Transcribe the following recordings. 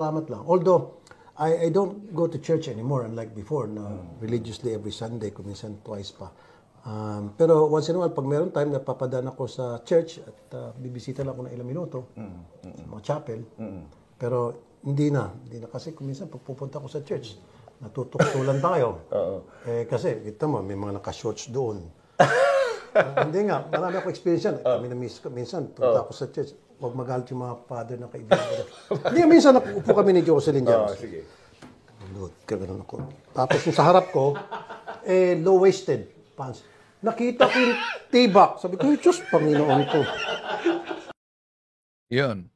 Salamat lang. Although, I don't go to church anymore unlike before na religiously every Sunday, kuminsan twice pa. Pero once in a while, pag meron time, napapadaan ako sa church at bibisita lang ako ng ilang minuto sa mga chapel. Pero hindi na kasi kuminsan pag pupunta ako sa church, natutuktulan tayo. Kasi, kita mo, may mga naka-shorts doon. Hindi nga, marami ako experience yan. Kami na minsan, punta ako sa church, huwag magalit yung mga father ng kaibigan ko. Hindi, minsan napupo kami ni Jocelyn dyan. Sige. Lord, kagano'n ako. Tapos yung sa harap ko, low-waisted pants. Nakita ko yung tibak. Sabi ko, Diyos, Panginoon ko. Yun.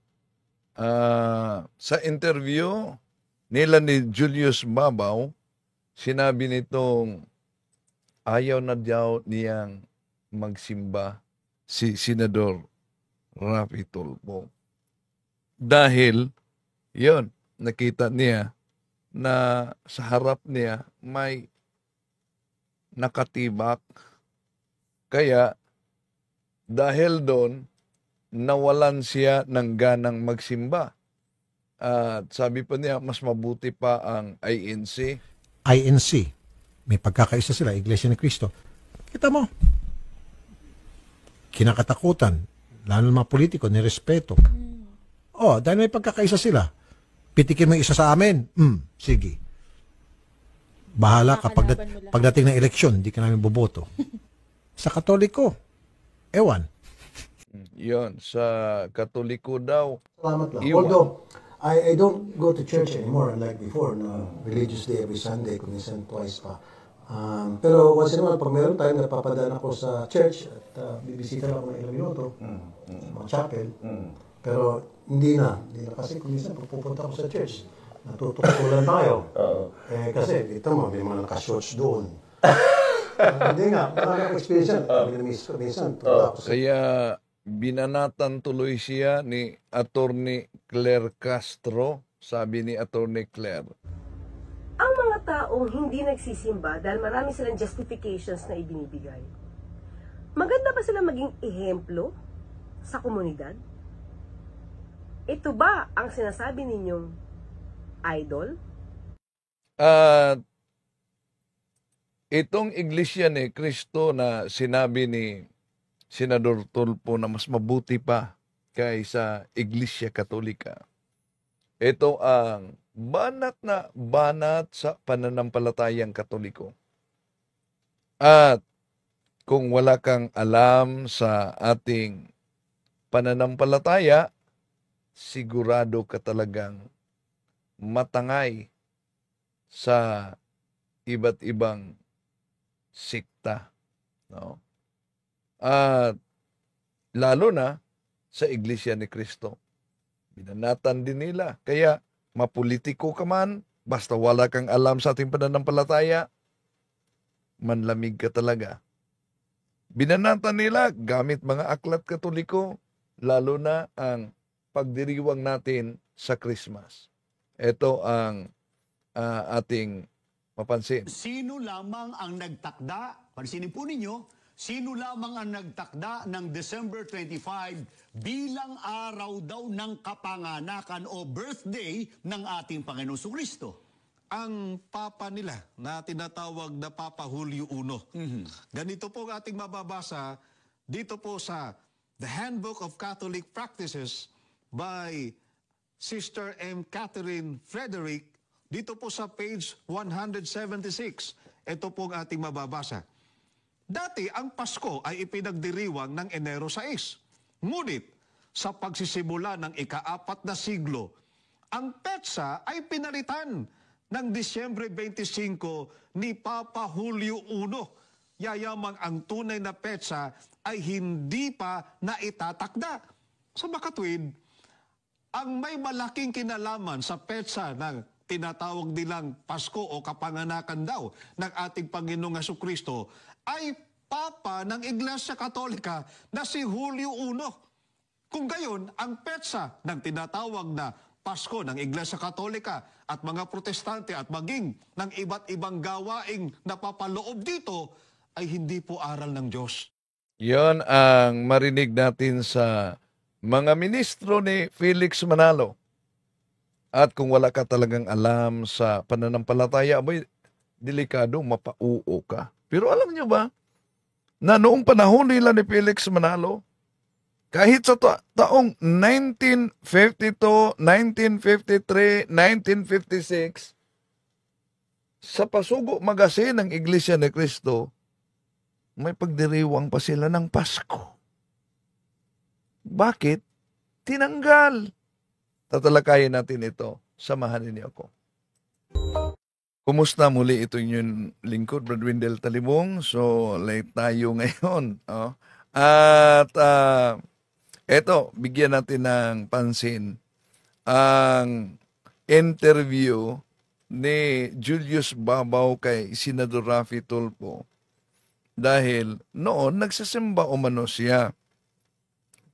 Sa interview nila ni Julius Babaw, sinabi nitong ayaw na daw niyang magsimba si Senador Raffy Tulfo. Dahil, yun, nakita niya na sa harap niya may nakatibak. Kaya, dahil doon, nawalan siya ng ganang magsimba. At sabi pa niya, mas mabuti pa ang INC. INC, may pagkakaisa sila, Iglesia ni Cristo. Kita mo, kinakatakutan, lalo ng mga politiko, nirespeto. Dahil may pagkakaisa sila, pitikin mo isa sa amin, sige. Bahala ka pagdating ng eleksyon, hindi ka namin boboto. Sa Katoliko, ewan. Yon, sa Katoliko daw. Salamat lang. Iwan. Although, I don't go to church anymore unlike before na religiously every Sunday, kuminsan twice pa. Pero once in a while, pag meron time, napapadaan ako sa church at bibisita lang ako ng ilang minuto sa mga chapel. Pero hindi na kasi kuminsan pag pupunta ako sa church, natutuktulan tayo. Kasi kita mo, may mga naka-shorts doon. Hindi nga, marami ako experience yan. Minsan, punta ako sa... Kaya binanatan tuloy siya ni Attorney Claire Castro, sabi ni Attorney Claire. Ang mga taong hindi nagsisimba dahil marami silang justifications na ibinibigay, maganda ba sila maging ehemplo sa komunidad? Ito ba ang sinasabi ninyong idol? At itong Iglesia ni Cristo na sinabi ni Senador Tulfo na mas mabuti pa kaysa Iglesia Katolika, ito ang banat na banat sa pananampalatayang Katoliko. At kung wala kang alam sa ating pananampalataya, sigurado ka talagang matangay sa iba't ibang sikta. No? At lalo na sa Iglesia ni Cristo. Binanatan din nila. Kaya mapolitiko ka man, basta wala kang alam sa ating pananampalataya, manlamig ka talaga. Binanatan nila gamit mga aklat Katoliko, lalo na ang pagdiriwang natin sa Christmas. Ito ang ating mapansin. Sino lamang ang nagtakda, pansinin po ninyo, sino lamang ang nagtakda ng December 25 bilang araw daw ng kapanganakan o birthday ng ating Panginoong Kristo? Ang papa nila na tinatawag na Papa Julio I. Ganito po ang ating mababasa dito po sa The Handbook of Catholic Practices by Sister M. Catherine Frederick, dito po sa page 176. Ito po ang ating mababasa. Dati ang Pasko ay ipinagdiriwang ng Enero 6. Ngunit sa pagsisimula ng ika-4 na siglo, ang petsa ay pinalitan ng Disyembre 25 ni Papa Julio I. Yayamang ang tunay na petsa ay hindi pa naitatakda. Sa makatwid, ang may malaking kinalaman sa petsa ng tinatawag nilang Pasko o kapanganakan daw ng ating Panginoong Jesucristo ay Papa ng Iglesia Katolika na si Julio I. Kung gayon, ang petsa ng tinatawag na Pasko ng Iglesia Katolika at mga Protestante at maging ng iba't ibang gawaing napapaloob dito ay hindi po aral ng Diyos. Yon ang marinig natin sa mga ministro ni Felix Manalo. At kung wala ka talagang alam sa pananampalataya, abay, delikado, mapauo ka. Pero alam niyo ba, na noong panahon nila ni Felix Manalo, kahit sa taong 1952, 1953, 1956, sa Pasugo Magazine ng Iglesia ni Cristo, may pagdiriwang pa sila ng Pasko. Bakit? Tinanggal. Tatalakayin natin ito. Samahan ninyo ako. Kumusta muli ito yung lingkod, Brad Windel Talibong? So, late tayo ngayon. Oh. At eto, bigyan natin ng pansin ang interview ni Julius Babaw kay Senador Raffy Tulfo. Dahil noon, nagsasimba umano siya.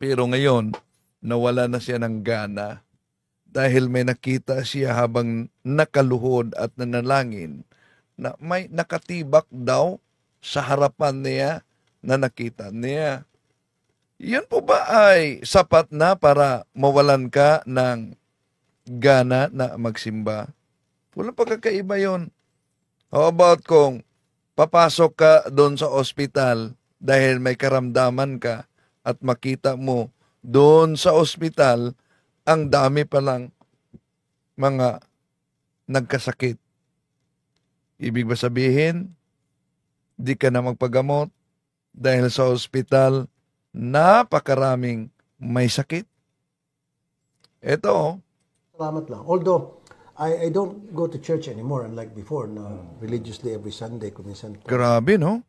Pero ngayon, nawala na siya ng gana dahil may nakita siya habang nakaluhod at nanalangin na may nakatibak daw sa harapan niya na nakita niya. Yan po ba ay sapat na para mawalan ka ng gana na magsimba? Walang pagkakaiba yun. How about kung papasok ka doon sa ospital dahil may karamdaman ka at makita mo doon sa ospital ang dami palang mga nagkasakit. Ibig ba sabihin, di ka na magpagamot dahil sa ospital napakaraming may sakit? Ito, Salamat lang. Although, I don't go to church anymore unlike before na religiously every Sunday kuminsan. grabe no?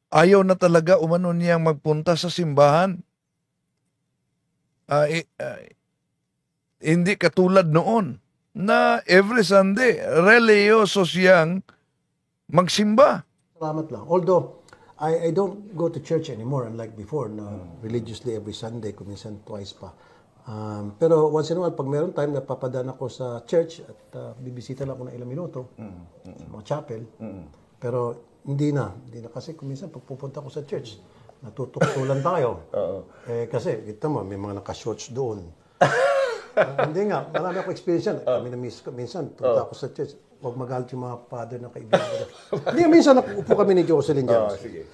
Ayaw na talaga umano niyang magpunta sa simbahan. Hindi katulad noon na every Sunday, religyoso siyang magsimba. Salamat lang. Although, I don't go to church anymore unlike before na religiously every Sunday kuminsan twice pa. Pero once in a while, pag meron time, napapadaan ako sa church at bibisita lang ako ng ilang minuto sa mga chapel. Pero hindi na kasi kuminsan pag pupunta ko sa church, natutuktulan tayo. Kasi kita mo, may mga naka-shorts doon. Hindi nga, marami ako experience yan. Kami na minsan, punta ako sa church, huwag magalit yung mga father na kaibigan. Hindi, minsan nakupo kami ni Jocelyn dyan. Sige.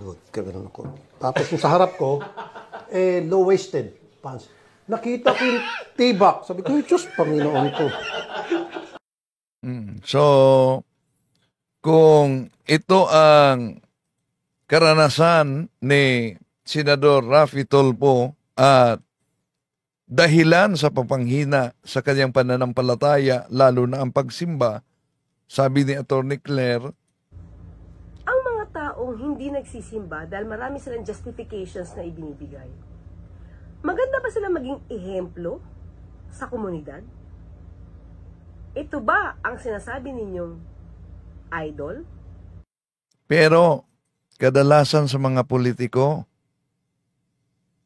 Lord, ganun ako. Tapos yung sa harap ko, low-waisted pants. Nakita ko yung tibak. Sabi ko, Diyos, Panginoon ko. So, kung ito ang karanasan ni Senador Raffy Tulfo at dahilan sa papanghina sa kanyang pananampalataya, lalo na ang pagsimba, sabi ni Atty. Claire, Ang mga taong hindi nagsisimba dahil marami silang justifications na ibinibigay, maganda ba sila maging ehemplo sa komunidad? Ito ba ang sinasabi ninyong idol? pero kadalasan sa mga politiko,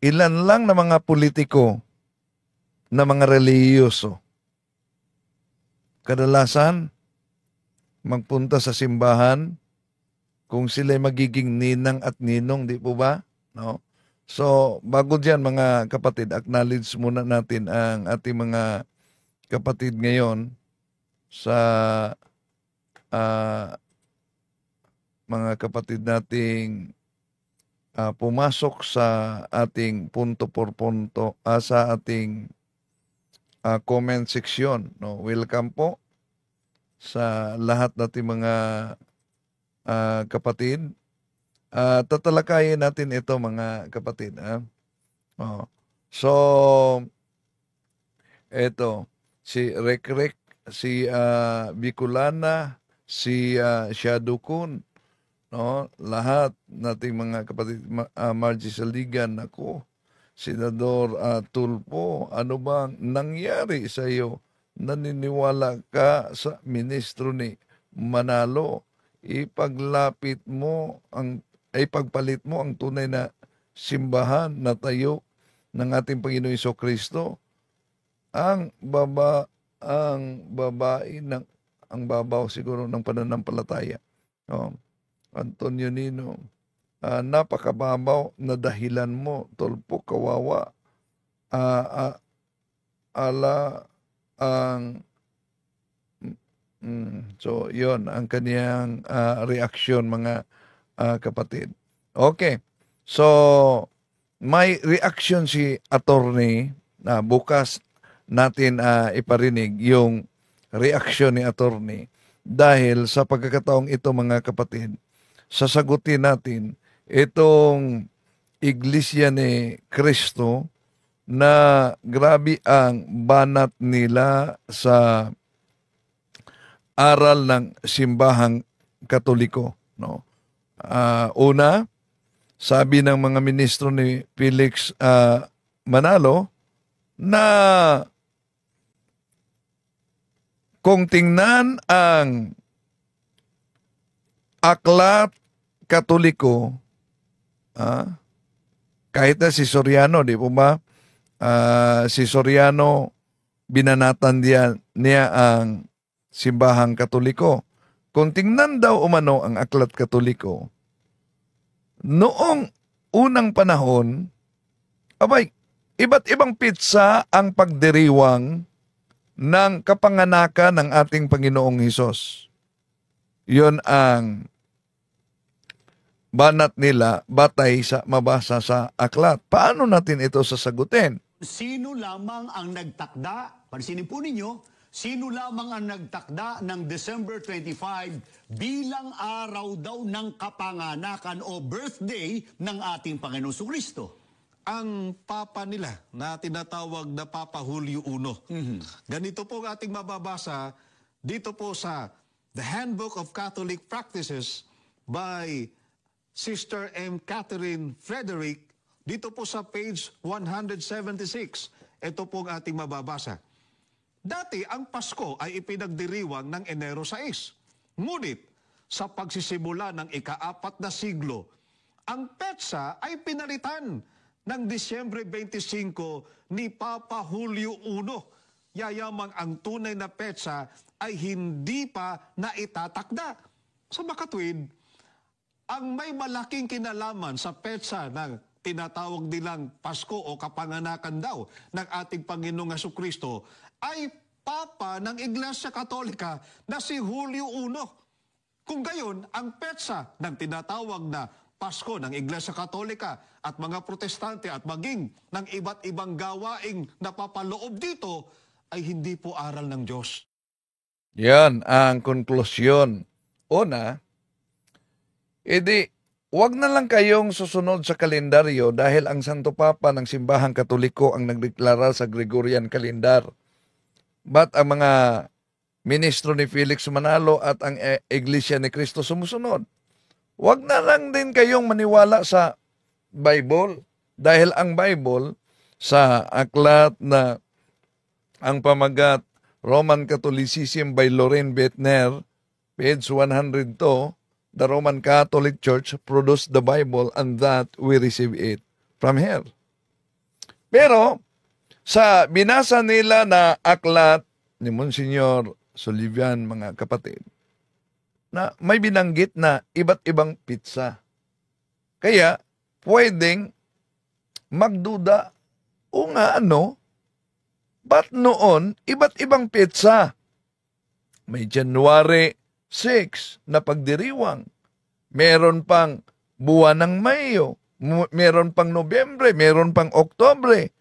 ilan lang na mga politiko na mga relihiyoso, kadalasan magpunta sa simbahan kung sila magiging ninang at ninong, di po ba? No? So, bago diyan mga kapatid, acknowledge muna natin ang ating mga kapatid ngayon sa mga kapatid nating pumasok sa ating punto por punto, sa ating comment section. No? Welcome po sa lahat nating mga kapatid. Tatalakayin natin ito mga kapatid. So, ito, si Rekrek, si Bicolana, si Shadow Kun, no? Lahat nating mga kapatid, Margie Saligan, ako, Senador Tulfo, ano bang nangyari sa iyo? Naniniwala ka sa ministro ni Manalo? Ipagpalit mo ang tunay na simbahan na tayo ng ating Panginoon Jesucristo. Ang babaw siguro ng pananampalataya. Antonio Nino, napakababaw na dahilan mo, Tulfo, kawawa. ala ang so yon ang kaniyang reaksyon, mga kapatid. Okay. So may reaction si attorney na bukas natin iparinig yung reaksyon ni attorney dahil sa pagkakataong ito, mga kapatid, sasagutin natin itong Iglesia ni Cristo na grabe ang banat nila sa aral ng simbahang Katoliko, no? Una, sabi ng mga ministro ni Felix Manalo na kung tingnan ang aklat Katoliko, kahit na si Soriano, di po ba? Si Soriano, binanatan niya ang simbahang Katoliko. Kung tingnan daw umano ang aklat Katoliko, noong unang panahon, abay, iba't ibang pitsa ang pagdiriwang ng kapanganakan ng ating Panginoong Hesus. Yun ang banat nila batay sa mabasa sa aklat. Paano natin ito sasagutin? Sino lamang ang nagtakda, pansinin po ninyo, sino lamang ang nagtakda ng December 25 bilang araw daw ng kapanganakan o birthday ng ating Panginoong Kristo? Ang papa nila na tinatawag na Papa Julio I. Ganito po ang ating mababasa dito po sa The Handbook of Catholic Practices by Sister M. Catherine Frederick, dito po sa page 176. Ito po ang ating mababasa. Dati ang Pasko ay ipinagdiriwang ng Enero 6. Ngunit sa pagsisimula ng ika-4 na siglo, ang petsa ay pinalitan ng Disyembre 25 ni Papa Julio I. Yayamang ang tunay na petsa ay hindi pa naitatakda. Sa makatwid, ang may malaking kinalaman sa petsa ng tinatawag nilang Pasko o kapanganakan daw ng ating Panginoong Jesucristo ay Papa ng Iglesia Katolika na si Julio I. Kung gayon, ang petsa ng tinatawag na Pasko ng Iglesia Katolika at mga Protestante at maging ng iba't ibang gawaing napapaloob dito ay hindi po aral ng Diyos. Yan ang konklusyon. Una, edi, wag na lang kayong susunod sa kalendaryo dahil ang Santo Papa ng Simbahang Katoliko ang nagdeklara sa Gregorian calendar. Ba't ang mga ministro ni Felix Manalo at ang Iglesia ni Cristo sumusunod? Wag na lang din kayong maniwala sa Bible dahil ang Bible sa aklat na ang pamagat Roman Catholicism by Loren Bettner, page 102, the Roman Catholic Church produced the Bible and that we receive it from her. Pero sa binasa nila na aklat ni Monsignor Solivian, mga kapatid, na may binanggit na iba't ibang pizza. Kaya, pwedeng magduda, o nga ano, ba't noon, iba't ibang pizza? May January 6 na pagdiriwang. Meron pang buwan ng Mayo. Meron pang Nobyembre. Meron pang Oktubre.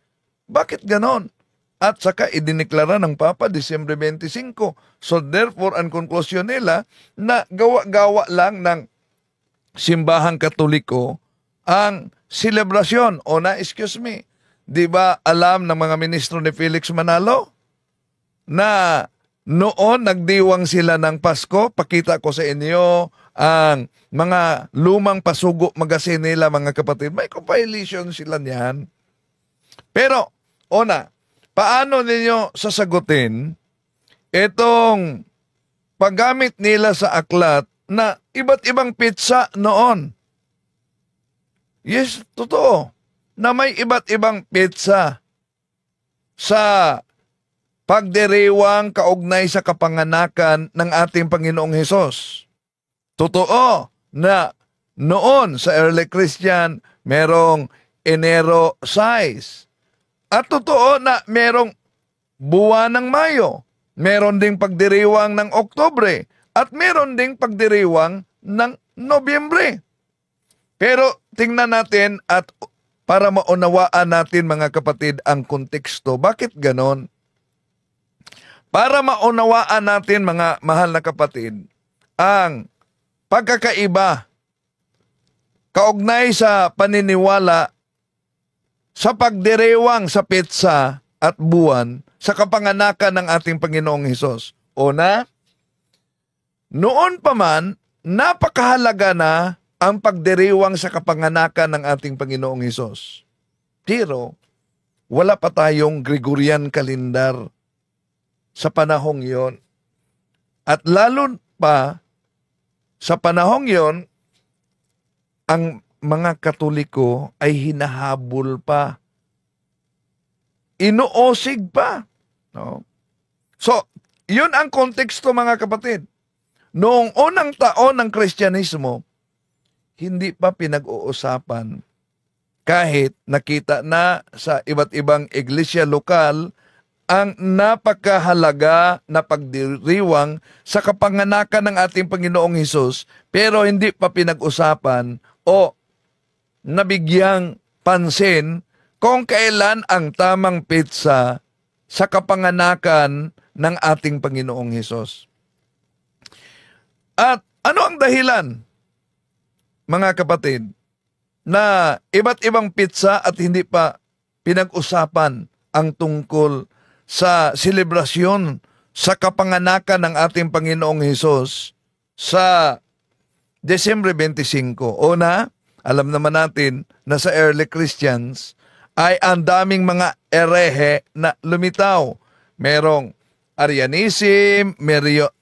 Bakit ganon? At saka idineklara ng Papa Disyembre 25. So therefore, ang konklusyon nila na gawa-gawa lang ng Simbahang Katoliko ang selebrasyon. O na, excuse me, di ba alam ng mga ministro ni Felix Manalo na noon nagdiwang sila ng Pasko? Pakita ko sa inyo ang mga lumang pasugo magazine nila, mga kapatid. May compilation sila niyan. Pero, una, paano ninyo sasagutin itong paggamit nila sa aklat na iba't ibang pizza noon? Yes, totoo, na may iba't ibang pizza sa pagdiriwang kaugnay sa kapanganakan ng ating Panginoong Hesus. Totoo na noon sa early Christian, merong Enero 6. At totoo na merong buwan ng Mayo. Meron ding pagdiriwang ng Oktubre. At meron ding pagdiriwang ng Nobyembre. Pero tingnan natin at para maunawaan natin mga kapatid ang konteksto. Bakit ganon? Para maunawaan natin mga mahal na kapatid ang pagkakaiba kaugnay sa paniniwala sa pagdiriwang sa petsa at buwan sa kapanganakan ng ating Panginoong Hesus. Una, noon pa man, napakahalaga na ang pagdiriwang sa kapanganakan ng ating Panginoong Hesus. Pero, wala pa tayong Gregorian calendar sa panahong yon. At lalo pa, sa panahong yon, ang mga Katoliko ay hinahabol pa. Inuosig pa. No? So, yun ang konteksto mga kapatid. Noong unang taon ng Kristyanismo, hindi pa pinag-uusapan kahit nakita na sa iba't ibang iglesia lokal ang napakahalaga na pagdiriwang sa kapanganakan ng ating Panginoong Hesus, pero hindi pa pinag-usapan o nabigyang pansin kung kailan ang tamang petsa sa kapanganakan ng ating Panginoong Hesus. At ano ang dahilan, mga kapatid, na iba't ibang petsa at hindi pa pinag-usapan ang tungkol sa selebrasyon sa kapanganakan ng ating Panginoong Hesus sa Desyembre 25. Una, alam naman natin na sa early Christians ay ang daming mga erehe na lumitaw. Merong Arianism,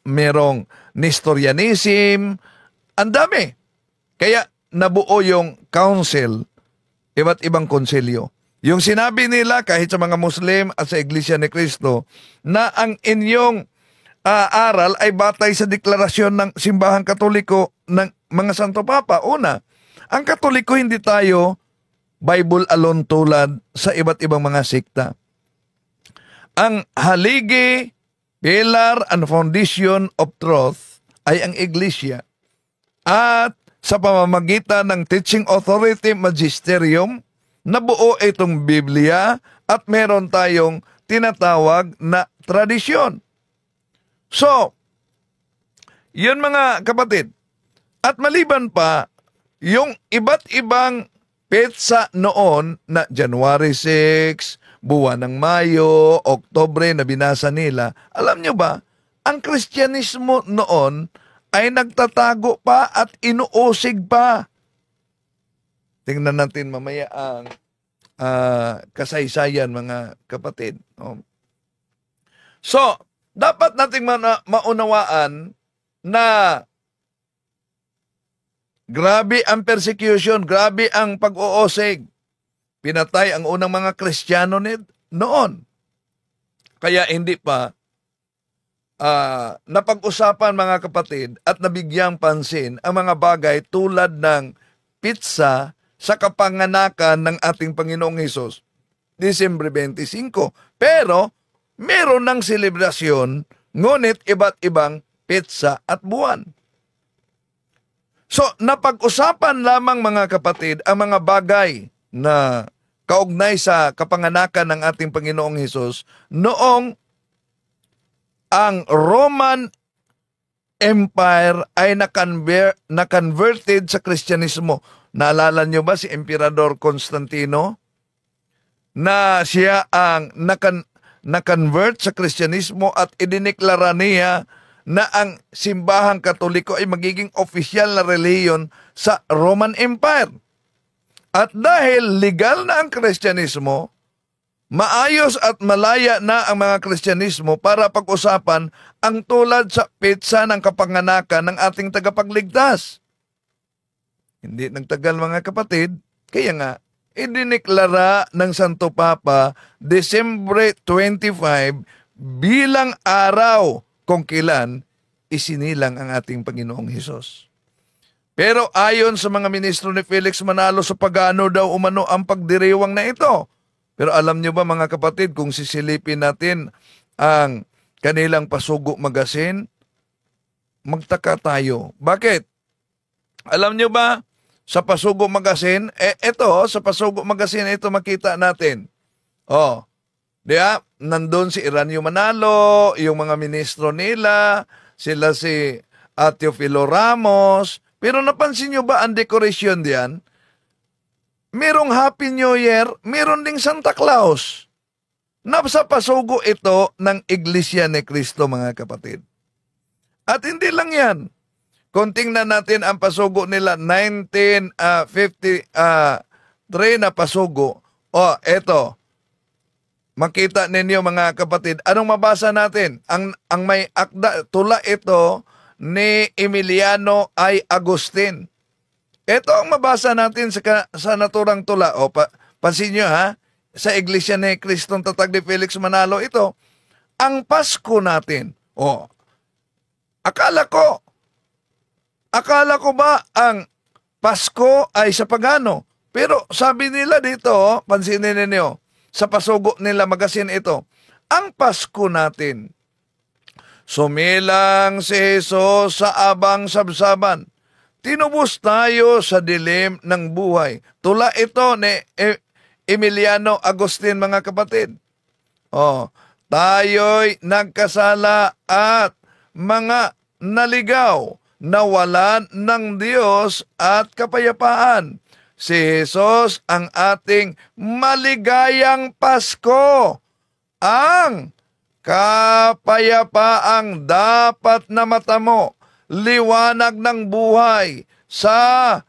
merong Nestorianism, ang dami. Kaya nabuo yung council, iba't ibang konselyo. Yung sinabi nila kahit sa mga Muslim at sa Iglesia ni Cristo na ang inyong aral ay batay sa deklarasyon ng Simbahang Katoliko ng mga Santo Papa. Una, ang Katoliko hindi tayo Bible alone tulad sa iba't ibang mga sekta. Ang haligi, pillar and foundation of truth ay ang Iglesia. At sa pamamagitan ng teaching authority magisterium, nabuo itong Biblia at meron tayong tinatawag na tradisyon. So, yun mga kapatid. At maliban pa, yung iba't ibang petsa noon na January 6, buwan ng Mayo, Oktubre na binasa nila, alam nyo ba, ang Kristyanismo noon ay nagtatago pa at inuusig pa. Tingnan natin mamaya ang kasaysayan mga kapatid. No? So, dapat nating maunawaan na grabe ang persecution, grabe ang pag-uusig. Pinatay ang unang mga Kristiyano noon. Kaya hindi pa napag-usapan mga kapatid at nabigyang pansin ang mga bagay tulad ng pitsa sa kapanganakan ng ating Panginoong Hesus, Disyembre 25. Pero meron ng selebrasyon, ngunit iba't ibang pitsa at buwan. So, napag-usapan lamang mga kapatid ang mga bagay na kaugnay sa kapanganakan ng ating Panginoong Hesus noong ang Roman Empire ay na-converted sa Kristyanismo. Naalala nyo ba si Emperador Constantino? Na siya ang na-convert sa Kristyanismo at idineklara niya na ang Simbahang Katoliko ay magiging opisyal na relihiyon sa Roman Empire. At dahil legal na ang Kristyanismo, maayos at malaya na ang mga Kristyanismo para pag-usapan ang tulad sa petsa ng kapanganakan ng ating tagapagligtas. Hindi nagtagal mga kapatid, kaya nga, idineklara ng Santo Papa Desyembre 25 bilang araw kung kailan isinilang ang ating Panginoong Hesus. Pero ayon sa mga ministro ni Felix Manalo sa pagano daw umano ang pagdiriwang na ito, Pero alam nyo ba mga kapatid, kung sisilipin natin ang kanilang Pasugo Magazine, magtaka tayo. Bakit? Alam nyo ba, sa Pasugo Magazine, sa Pasugo Magazine, ito makita natin. Diya, nandun si Iranio Manalo, yung mga ministro nila, sila si Teofilo Ramos. Pero napansin nyo ba ang dekorasyon diyan? Merong Happy New Year, meron ding Santa Claus. Nasa pasugo ito ng Iglesia ni Cristo, mga kapatid. At hindi lang yan. Kung tingnan natin ang pasugo nila, 1953 na pasugo. Eto. Makita ninyo mga kapatid. Anong mabasa natin? Ang may akda, tula ito ni Emiliano I. Agustin. Ito ang mabasa natin sa naturang tula. Pansin nyo ha, sa Iglesia ni Cristong Tatag ni Felix Manalo, ito, ang Pasko natin. Akala ko ba ang Pasko ay sa pagano? Pero sabi nila dito, pansinin ninyo, sa Pasugo nila Magazine ito, ang Pasko natin, sumilang si Jesus sa abang sabsaban. Tinubos tayo sa dilim ng buhay. Tula ito ni Emiliano Agustin, mga kapatid. Tayo'y nagkasala at mga naligaw, nawalan ng Diyos at kapayapaan. Si Jesus ang ating maligayang Pasko. Ang kapayapaang dapat na matamo, liwanag ng buhay sa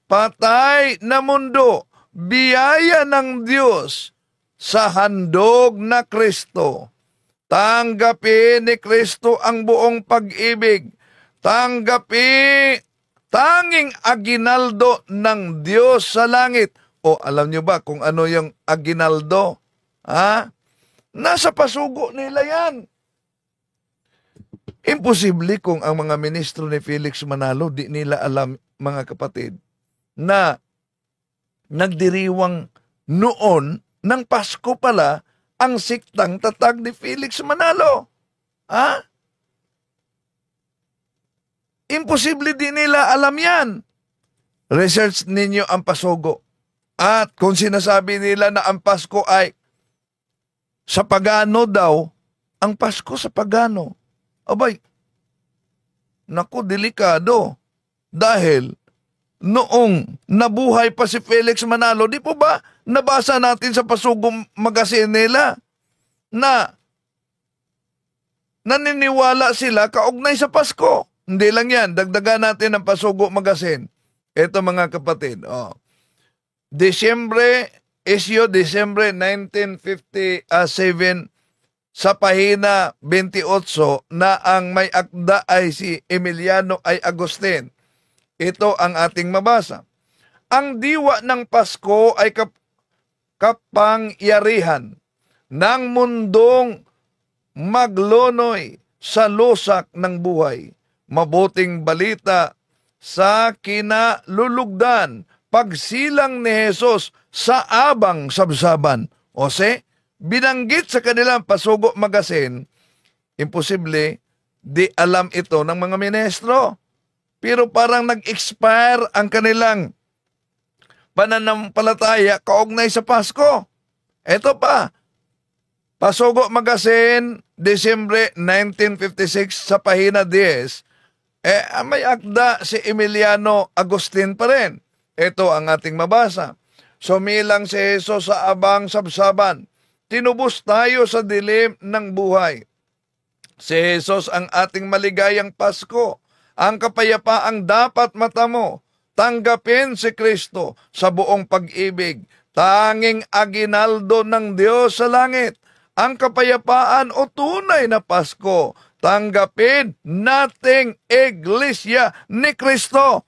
patay na mundo, biyaya ng Diyos sa handog na Kristo. Tanggapin ni Kristo ang buong pag-ibig. Tanggapin tanging aginaldo ng Diyos sa langit. Alam nyo ba kung ano yung aginaldo? Nasa pasugo nila yan. Imposible kung ang mga ministro ni Felix Manalo di nila alam, mga kapatid, na nagdiriwang noon ng Pasko pala ang siktang Tatag ni Felix Manalo. Imposible di nila alam yan. Research ninyo ang Pasugo. At kung sinasabi nila na ang Pasko ay sa pagano daw, ang Pasko sa pagano. Abay, naku, delikado. Dahil noong nabuhay pa si Felix Manalo, di po ba nabasa natin sa Pasugo Magazine nila na naniniwala sila kaugnay sa Pasko. Hindi lang yan, dagdagan natin ang Pasugo Magazine. Ito mga kapatid, Disyembre 1957, sa pahina 28 na ang may akda ay si Emiliano I. Agustin. Ito ang ating mabasa. Ang diwa ng Pasko ay kapangyarihan ng mundong maglonoy sa lusak ng buhay. Mabuting balita sa kinalulugdan, pagsilang ni Jesus sa abang sabsaban. Binanggit sa kanilang Pasugo Magazine, imposible di alam ito ng mga ministro. Pero parang nag-expire ang kanilang pananampalataya kaugnay sa Pasko. Ito pa, Pasugo Magazine, Disyembre 1956 sa pahina 10, may akda si Emiliano Agustin pa rin. Ito ang ating mabasa. Sumilang si Jesus sa abang sabsaban. Tinubos tayo sa dilim ng buhay. Si Jesus ang ating maligayang Pasko. Ang kapayapaang dapat matamo. Tanggapin si Kristo sa buong pag-ibig. Tanging aginaldo ng Diyos sa langit. Ang kapayapaan o tunay na Pasko. Tanggapin nating Iglesia ni Kristo.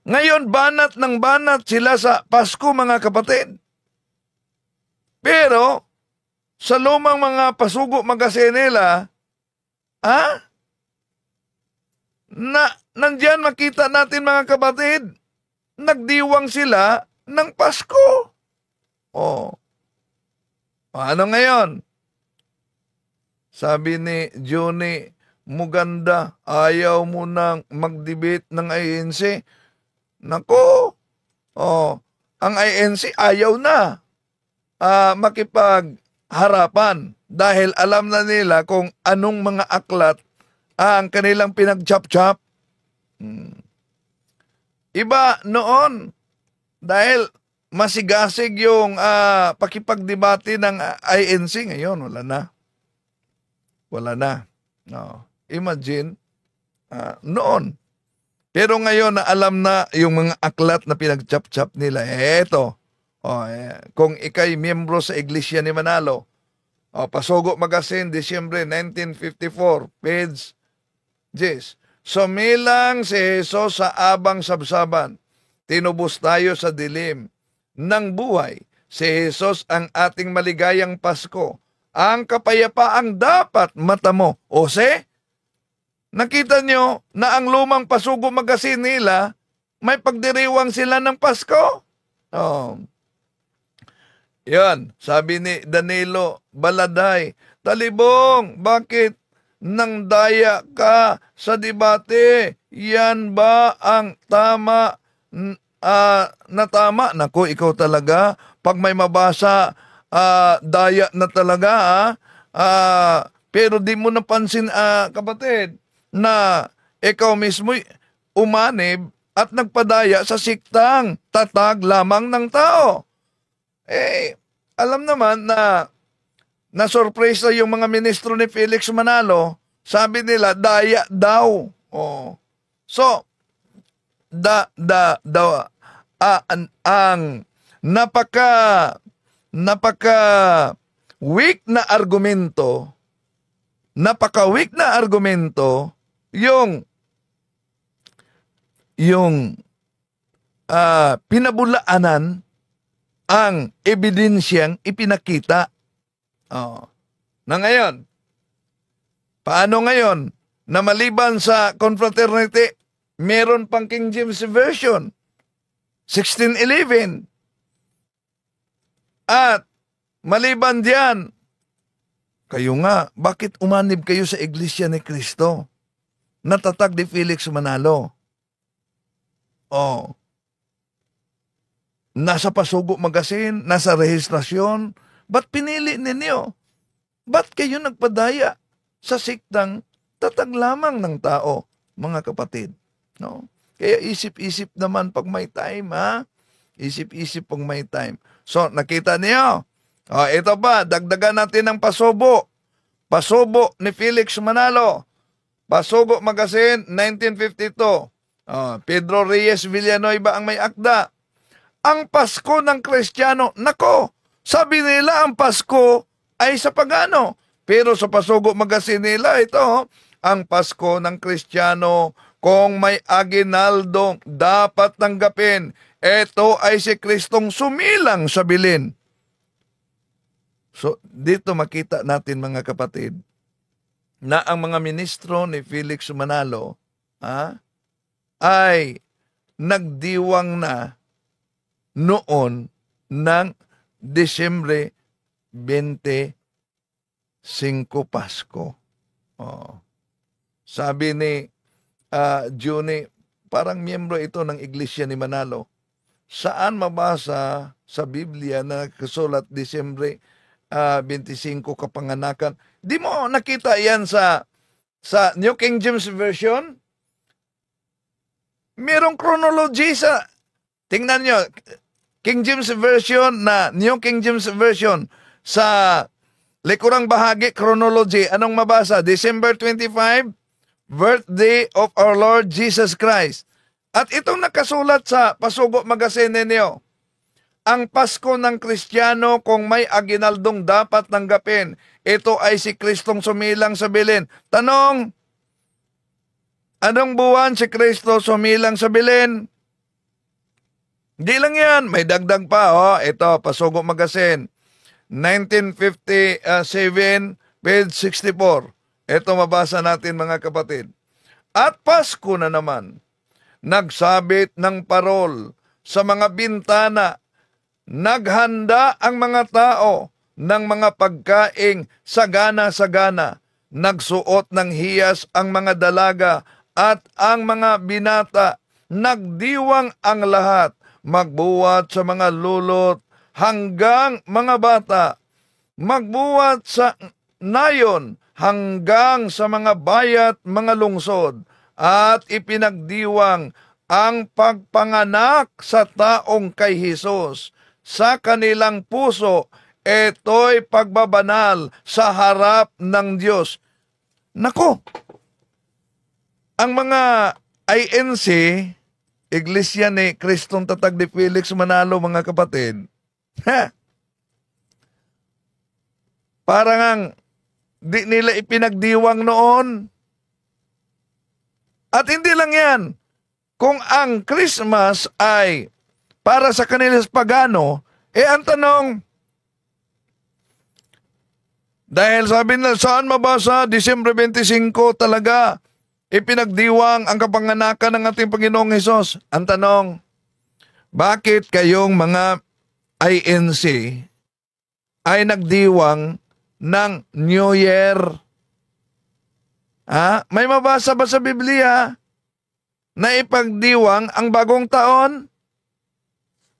Ngayon banat ng banat sila sa Pasko, mga kapatid. Pero sa lumang mga Pasugo Magazine nila, nandiyan makita natin, mga kapatid, nagdiwang sila ng Pasko. Oh. Ano ngayon? Sabi ni Johnny Muganda, ayaw mo nang mag-debate ng INC. Nako, ang INC ayaw na makipagharapan dahil alam na nila kung anong mga aklat ang kanilang pinag-chop-chop. Iba noon dahil masigasig yung pakipagdebate ng INC. Ngayon, wala na. Wala na. No. Imagine, noon. Pero ngayon na alam na yung mga aklat na pinag-chop-chop nila. Eto. Kung ikay miyembro sa Iglesia ni Manalo, Pasugo Magazine, Disyembre 1954, page 10. Sumilang si Jesus sa abang sabsaban. Tinubos tayo sa dilim ng buhay. Si Jesus ang ating maligayang Pasko. Ang kapayapaang dapat matamo. Nakita nyo na ang lumang Pasugo Magazine nila, may pagdiriwang sila ng Pasko. Yan, sabi ni Danilo Baladay, Talibong, bakit nang daya ka sa debate? Yan ba ang tama na tama? Naku, ikaw talaga, pag may mabasa, daya na talaga, pero di mo napansin, kapatid, na ikaw mismo umanib at nagpadaya sa siktang tatag lamang ng tao. Alam naman na na-surprise yung mga ministro ni Felix Manalo, sabi nila, daya daw. So, ang napaka-weak na argumento, yung pinabulaanan ang ebidensyang ipinakita. Na ngayon, paano ngayon na maliban sa confraternity, meron pang King James Version, 1611. At maliban diyan, kayo nga, bakit umanib kayo sa Iglesia ni Cristo? Natatag ni Felix Manalo. Nasa Pasugo Magazine, nasa rehistrasyon, ba't pinili ninyo? Ba't kayo nagpadaya sa siktang tatag lamang ng tao, mga kapatid? No? Kaya isip-isip naman pag may time, ha? Isip-isip pag may time. So, nakita niyo? Ito pa, dagdagan natin ng Pasubo. Pasubo ni Felix Manalo. Pasugo Magazine, 1952. Pedro Reyes Villanueva ang may akda. Ang Pasko ng Kristiyano, nako, sabi nila ang Pasko ay sa pagano. Pero sa Pasugo Magazine nila, ito, ang Pasko ng Kristiyano, kung may aginaldo, dapat tanggapin. Ito ay si Kristong sumilang sa bilin. So, dito makita natin, mga kapatid, na ang mga ministro ni Felix Manalo ay nagdiwang na noon ng Disyembre 25 Pasko. Sabi ni Juni, parang miyembro ito ng Iglesia ni Manalo. Saan mabasa sa Biblia na kasulat Disyembre 25 kapanganakan? Di mo nakita yan sa New King James Version? Merong chronology sa, tingnan nyo, King James Version na New King James Version, sa likurang bahagi, chronology, anong mabasa? December 25, birthday of our Lord Jesus Christ. At itong nakasulat sa Pasugo Magazine ninyo, ang Pasko ng Kristiyano, kung may aginaldong dapat tanggapin, ito ay si Kristong sumilang sa bilin. Tanong, anong buwan si Kristo sumilang sa bilin? Di lang yan, may dagdag pa. Ito, Pasugo Magazine, 1957, page 64. Ito mabasa natin, mga kapatid. At Pasko na naman, nagsabit ng parol sa mga bintana naghanda ang mga tao ng mga pagkaing sagana-sagana. Nagsuot ng hiyas ang mga dalaga at ang mga binata. Nagdiwang ang lahat, magbuwat sa mga lulot hanggang mga bata. Magbuwat sa nayon hanggang sa mga bayat mga lungsod. At ipinagdiwang ang pagpanganak sa taong kay Hesus. Sa kanilang puso, ito'y pagbabanal sa harap ng Diyos. Nako, ang mga INC, Iglesia ni Kristong Tatag ni Felix Manalo, mga kapatid, parang ang di nila ipinagdiwang noon. At hindi lang yan, kung ang Christmas ay para sa kanila pagano, ang tanong, dahil sabi nila, saan mabasa, Disyembre 25 talaga, ipinagdiwang ang kapanganakan ng ating Panginoong Hesus. Ang tanong, bakit kayong mga INC ay nagdiwang ng New Year? May mabasa ba sa Biblia na ipagdiwang ang bagong taon?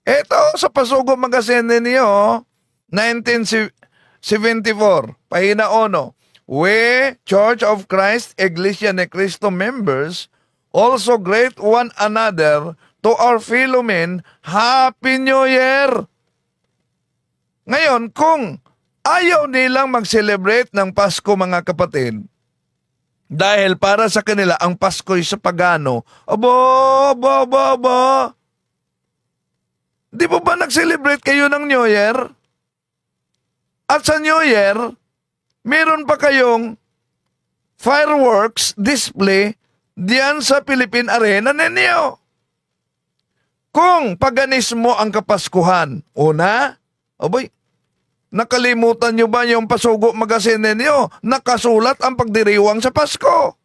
Ito sa Pasugo Magazine ninyo, 1974, pahina 1. We, Church of Christ, Iglesia ni Cristo members, also greet one another to our fellow men, Happy New Year! Ngayon, kung ayaw nilang mag-celebrate ng Pasko, mga kapatid, dahil para sa kanila ang Pasko'y sa pagano, di po ba nag-celebrate kayo ng New Year? At sa New Year, meron pa kayong fireworks display diyan sa Philippine Arena ninyo. Kung paganismo ang Kapaskuhan, una, nakalimutan nyo ba yung Pasugo Magazine ninyo? Nakasulat ang pagdiriwang sa Pasko.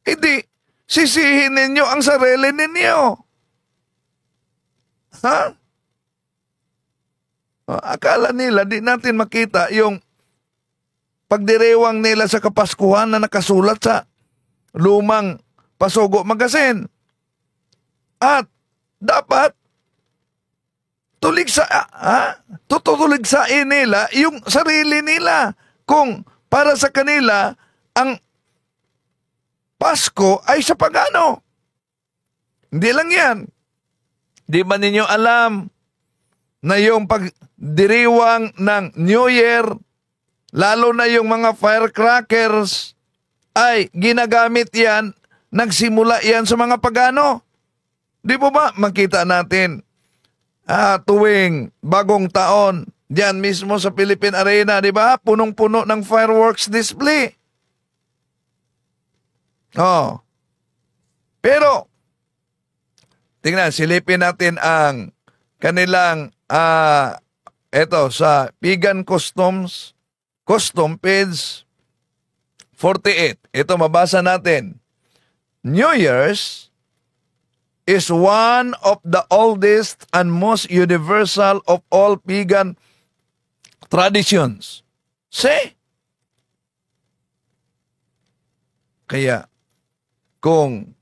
Hindi, sisihin ninyo ang sarili ninyo. Akala nila di natin makita yung pagdiriwang nila sa Kapaskuhan na nakasulat sa lumang Pasugo Magazine. At dapat tutuligsain nila yung sarili nila. Kung para sa kanila ang Pasko ay sa pagano. Hindi lang yan. Di ba ninyo alam na yung pagdiriwang ng New Year, lalo na yung mga firecrackers, ay ginagamit yan, nagsimula yan sa mga pagano? Di po ba makita natin tuwing bagong taon, diyan mismo sa Philippine Arena, di ba? Punong-puno ng fireworks display. Pero, tingnan, silipin natin ang kanilang, sa Pagan Custom page 48. Ito, mabasa natin. New Year's is one of the oldest and most universal of all pagan traditions. See? Kaya, kung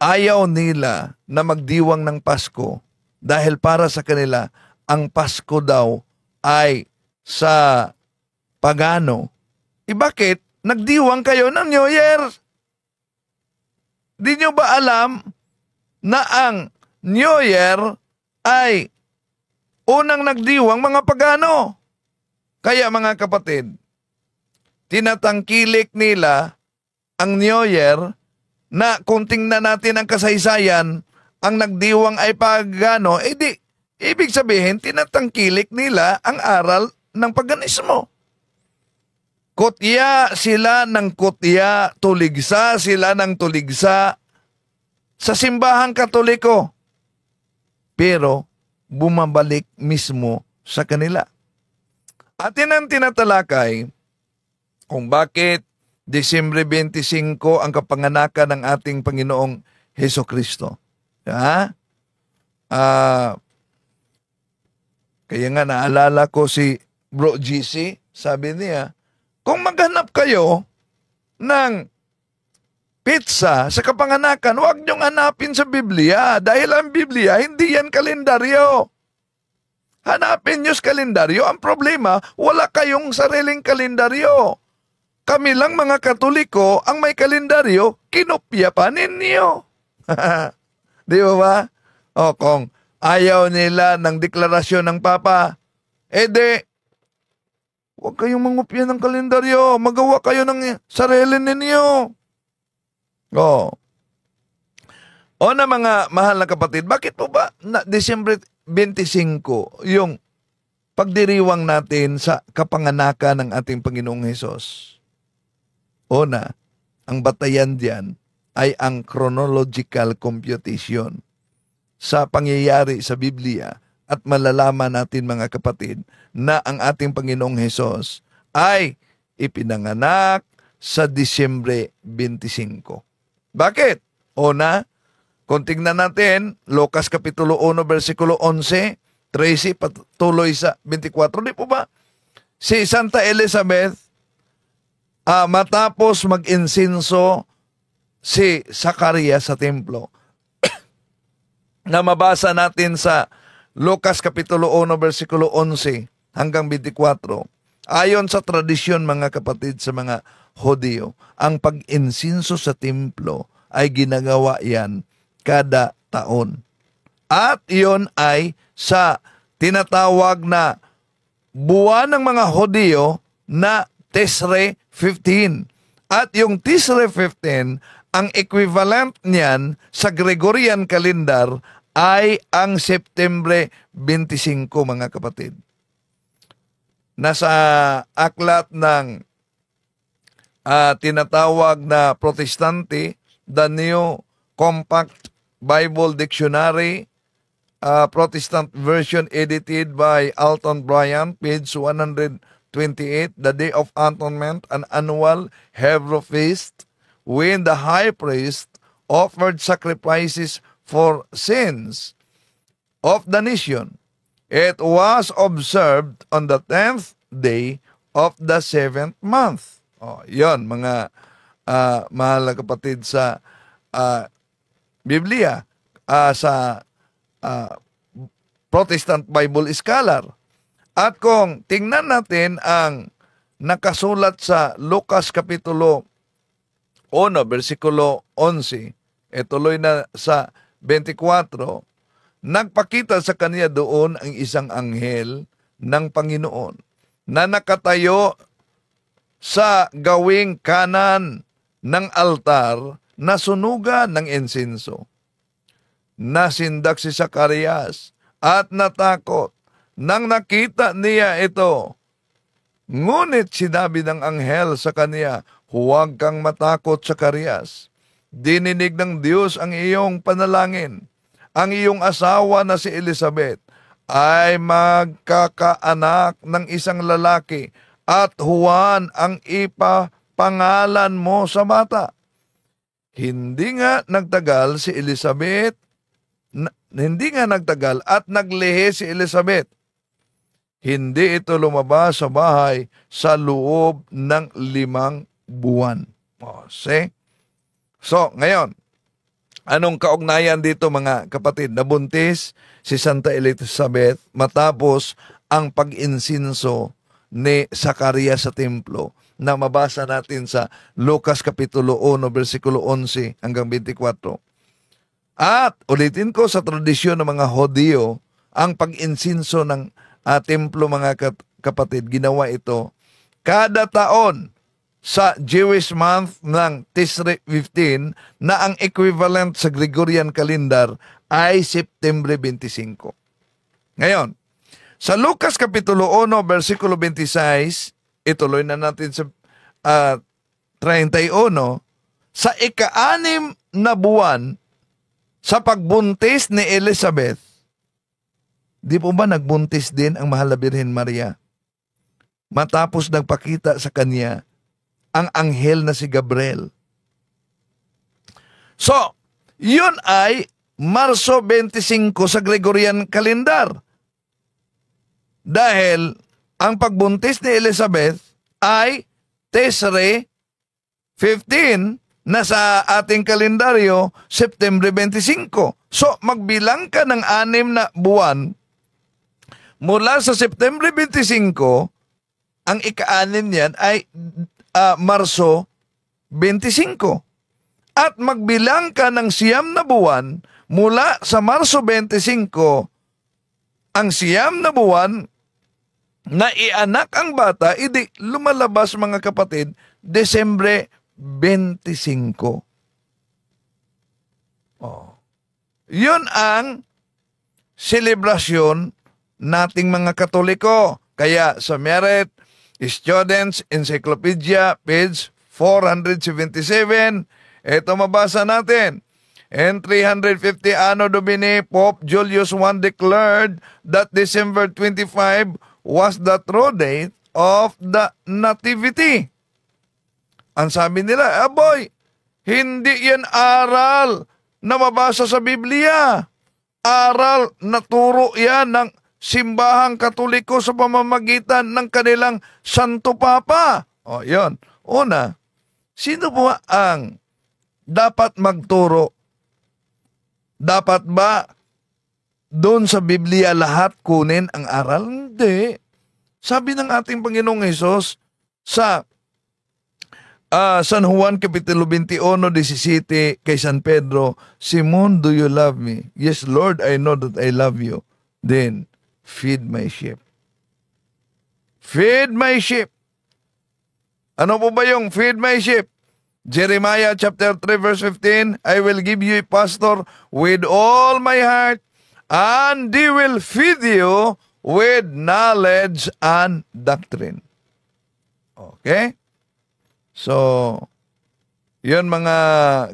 ayaw nila na magdiwang ng Pasko dahil para sa kanila, ang Pasko daw ay sa pagano, bakit nagdiwang kayo ng New Year? Di nyo ba alam na ang New Year ay unang nagdiwang mga pagano? Kaya mga kapatid, tinatangkilik nila ang New Year na kung tingnan natin ang kasaysayan, ang nagdiwang ay pagano, ibig sabihin, tinatangkilik nila ang aral ng paganismo. Kutya sila ng kutya, tuligsa sila ng tuligsa sa simbahang Katoliko. Pero bumabalik mismo sa kanila. Atin ang tinatalakay kung bakit Disyembre 25 ang kapanganakan ng ating Panginoong Hesukristo. Kaya nga naalala ko si Bro GC, sabi niya, kung maghanap kayo ng pizza sa kapanganakan, huwag niyong hanapin sa Biblia. Dahil ang Biblia, hindi yan kalendaryo. Hanapin niyo sa kalendaryo. Ang problema, wala kayong sariling kalendaryo. Kami lang mga Katoliko, ang may kalendaryo, kinopya pa ninyo. Di ba? O kung ayaw nila ng deklarasyon ng Papa, huwag kayong mangopya ng kalendaryo. Magawa kayo ng sarili ninyo. O na mga mahal na kapatid, bakit po ba na Disyembre 25 yung pagdiriwang natin sa kapanganakan ng ating Panginoong Hesus? Una, ang batayan diyan ay ang chronological computation sa pangyayari sa Biblia at malalaman natin mga kapatid na ang ating Panginoong Hesus ay ipinanganak sa Disyembre 25. Bakit? Una, kung tingnan natin, Lucas Kapitulo 1, versikulo 11, 13, patuloy sa 24. Di po ba? Si Santa Elizabeth, matapos mag-insinso si Zacarias sa templo, na mabasa natin sa Lucas Kapitulo 1, versikulo 11 hanggang 24. Ayon sa tradisyon mga kapatid sa mga Hudyo, ang pag-insinso sa templo ay ginagawa yan kada taon. At iyon ay sa tinatawag na buwan ng mga Hudyo na Tisre 15. At yung Tisre 15, ang equivalent niyan sa Gregorian calendar ay ang Septembre 25 mga kapatid. Nasa aklat ng tinatawag na Protestante, the New Compact Bible Dictionary, Protestant version edited by Alton Bryant, page 128, the Day of Atonement, an annual Hebrew feast, when the high priest offered sacrifices for sins of the nation. It was observed on the 10th day of the 7th month. Yon mga mahal na kapatid sa Biblia, sa Protestant Bible Scholar. At kung tingnan natin ang nakasulat sa Lucas Kapitulo 1, versikulo 11, tuloy na sa 24, nagpakita sa kanya doon ang isang anghel ng Panginoon na nakatayo sa gawing kanan ng altar na sunugan ng insinso. Nasindak si Zacarias at natakot nang nakita niya ito. Ngunit sinabi ng anghel sa kanya, huwag kang matakot, Zacarias. Dininig ng Diyos ang iyong panalangin. Ang iyong asawa na si Elizabeth ay magkakaanak ng isang lalaki at Juan ang ipapangalan mo sa bata. Hindi nga nagtagal at naglihi si Elizabeth. Hindi ito lumabas sa bahay sa loob ng 5 buwan. So, ngayon, anong kaugnayan dito mga kapatid? Nabuntis si Santa Elizabeth matapos ang pag-insinso ni Zacarias sa templo na mabasa natin sa Lucas Kapitulo 1, versikulo 11 hanggang 24. At ulitin ko, sa tradisyon ng mga Hudyo, ang pag-insinso ng templo mga kapatid, ginawa ito kada taon sa Jewish month ng Tisre 15 na ang equivalent sa Gregorian calendar ay Septembre 25. Ngayon, sa Lucas Kapitulo 1, versikulo 26, ituloy na natin sa 31, sa ika-6 na buwan sa pagbuntis ni Elizabeth, di po ba nagbuntis din ang mahal na Birhen Maria? Matapos nagpakita sa kanya ang anghel na si Gabriel. So, yun ay Marso 25 sa Gregorian calendar. Dahil ang pagbuntis ni Elizabeth ay Tishrei 15 na sa ating kalendaryo September 25. So magbilang ka ng 6 na buwan mula sa September 25, ang ika-6 niyan ay Marso 25. At magbilang ka ng 9 na buwan mula sa Marso 25, ang 9 na buwan na ianak ang bata, idi lumalabas mga kapatid, Desembre 25. Oh. Yun ang selebrasyon nating mga Katoliko. Kaya sa Merit Students Encyclopedia, page 477, ito mabasa natin. In 350 Anno Domini, Pope Julius I declared that December 25 was the true date of the Nativity. Ang sabi nila, aboy, hindi yan aral na mabasa sa Biblia. Aral na turo yan ng simbahang Katoliko sa pamamagitan ng kanilang Santo Papa. O, yun. Una, sino po ang dapat magturo? Dapat ba doon sa Biblia lahat kunin ang aral? Hindi. Sabi ng ating Panginoong Hesus sa San Juan Kapitulo 21:17 kay San Pedro, Simon, do you love me? Yes, Lord, I know that I love you. Then, feed my sheep. Feed my sheep. Ano po ba yung feed my sheep? Jeremiah chapter 3 verse 15, I will give you a pastor with all my heart, and he will feed you with knowledge and doctrine. Okay? So, yun mga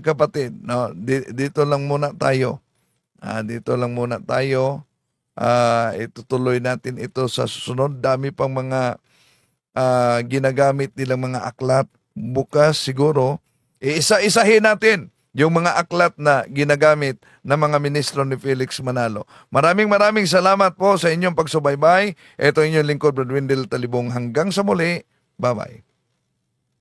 kapatid, no? Dito lang muna tayo. Dito lang muna tayo. Itutuloy natin ito sa susunod. Dami pang mga ginagamit nilang mga aklat. Bukas siguro, isa-isahin natin yung mga aklat na ginagamit ng mga ministro ni Felix Manalo. Maraming salamat po sa inyong pagsubaybay. Ito inyong lingkod, Brad Wendell Talibong. Hanggang sa muli. Bye-bye.